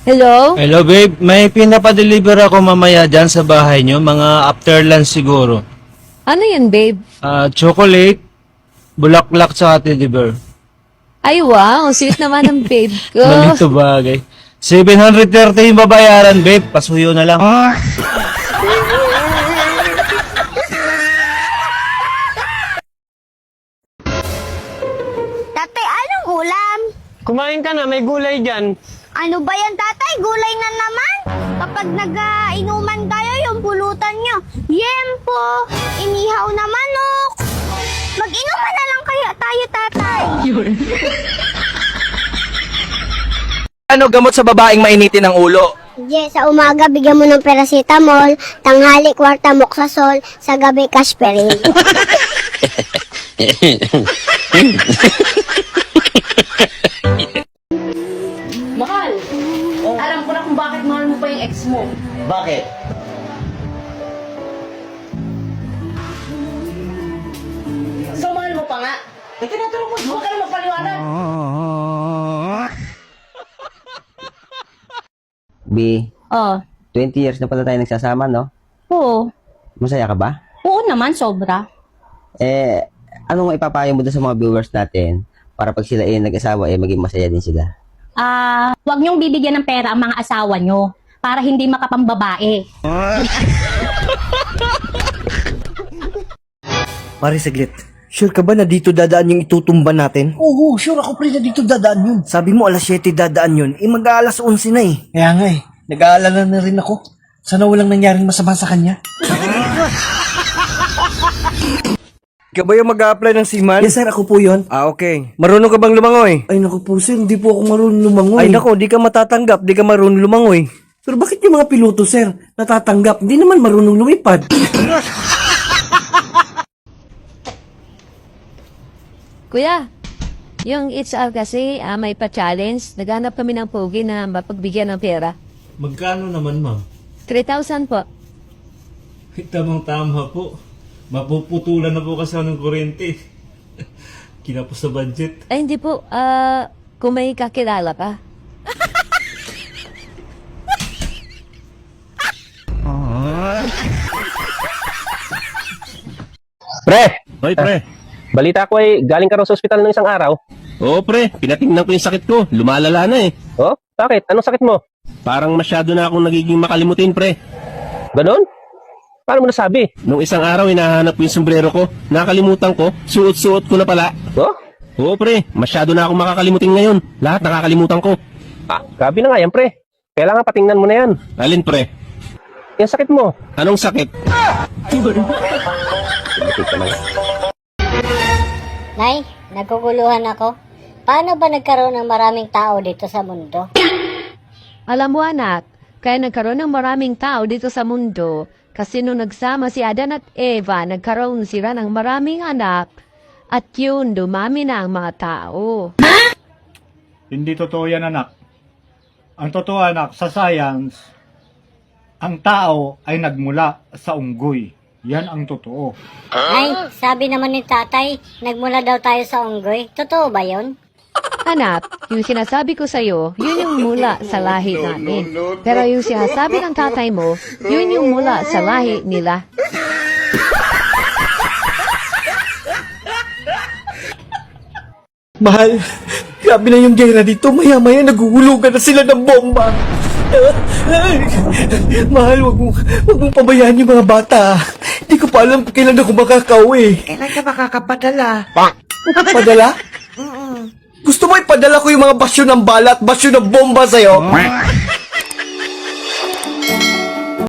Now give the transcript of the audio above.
Hello? Hello babe, may pinapadeliver ako mamaya dyan sa bahay nyo, mga after lunch siguro. Ano yan, babe? Chocolate, bulaklak sa teddy bear. Ay, wow. Sweet naman ng babe ko. Malito bagay. 730 yung babayaran babe, pasuyo na lang. Tatay, anong ulam? Kumain ka na, may gulay dyan. Ano ba yan, tatay? Gulay na naman. Kapag nag-inuman tayo, yung pulutan nyo. Yempo, inihaw na manok. Mag-inuman na lang kaya tayo, tatay. Ano gamot sa babaeng mainitin ang ulo? Sige, sa umaga bigyan mo ng paracetamol, tanghali kwarta moxazol, sa gabi caspering. Mahal, alam ko na kung bakit mahal mo pa yung ex mo. Bakit? So, mahal mo pa nga. Eh, tinatanong mo, huwag ka na magpaliwanag. B, Oh, 20 years na pala tayo nagsasama, no? oo. Masaya ka ba? Oo naman, sobra. Anong ipapayo mo doon sa mga viewers natin para pag sila nag-asawa, maging masaya din sila? Huwag niyong bibigyan ng pera ang mga asawa niyo para hindi makapambabae. Pare, saglit. Sure ka ba na dito dadaan yung itutumba natin? Oo, sure ako pre na dito dadaan yun. Sabi mo alas 7 dadaan yun, mag-aalas 11 na eh. Kaya nga eh, nag-aalala na rin ako. Sana walang nangyaring masama sa kanya. Ikaw ba yung mag-a-apply ng seaman? Yes sir, ako po yun. Okay. Marunong ka bang lumangoy? Ay naku po sir, hindi po ako marunong lumangoy. Ay nako, di ka matatanggap, di ka marunong lumangoy. Pero bakit yung mga piloto sir, natatanggap, hindi naman marunong lumipad? Kuya, yung HR kasi may pa-challenge. Naghanap kami ng pogi na mapagbigyan ng pera. Magkano naman ma'am? 3,000 po. Tamang tama po. Mapuputulan na po kasi ng kuryente. Kinapos sa budget. Ay, hindi po. Kung may kakilala ka. Pre, Hoy pre. balita ko ay galing ka raw sa ospital ng isang araw. Oo pre, pinatingnan ko yung sakit ko. Lumalala na eh. Oh, bakit? Anong sakit mo? Parang masyado na akong nagiging makalimutin pre. Ganon? Paano mo nasabi? Nung isang araw hinahanap ko yung sombrero ko. Nakalimutan ko, suot-suot ko na pala. Oh? Oo pre, masyado na akong makakalimutin ngayon. Lahat nakakalimutan ko. Grabe na nga yan, pre. Kailangan patingnan mo na yan. Alin pre? Yung sakit mo. Anong sakit? Nay, naguguluhan ako. Paano ba nagkaroon ng maraming tao dito sa mundo? Alam mo anak, kaya nagkaroon ng maraming tao dito sa mundo kasi nung nagsama si Adan at Eva, nagkaroon sila ng maraming anak at yun, dumami na ang mga tao. Hindi totoo yan, anak. Ang totoo, anak, sa science, ang tao ay nagmula sa unggoy. Yan ang totoo. Ay, sabi naman ni tatay, nagmula daw tayo sa unggoy. Totoo ba yun? Anak, yung sinasabi ko sa'yo, yun yung mula sa lahi namin. Pero yung sinasabi ng tatay mo, yun yung mula sa lahi nila. Mahal, grabe na yung gera dito. Maya-maya naguhulugan na sila ng bomba. Mahal, wag mong pabayaan yung mga bata. Hindi ko pa alam kung kailan ako makakauwi. Kailan ka makakapadala? Padala? Gusto mo ipadala ko yung mga basyo ng bala at basyo ng bomba sa'yo?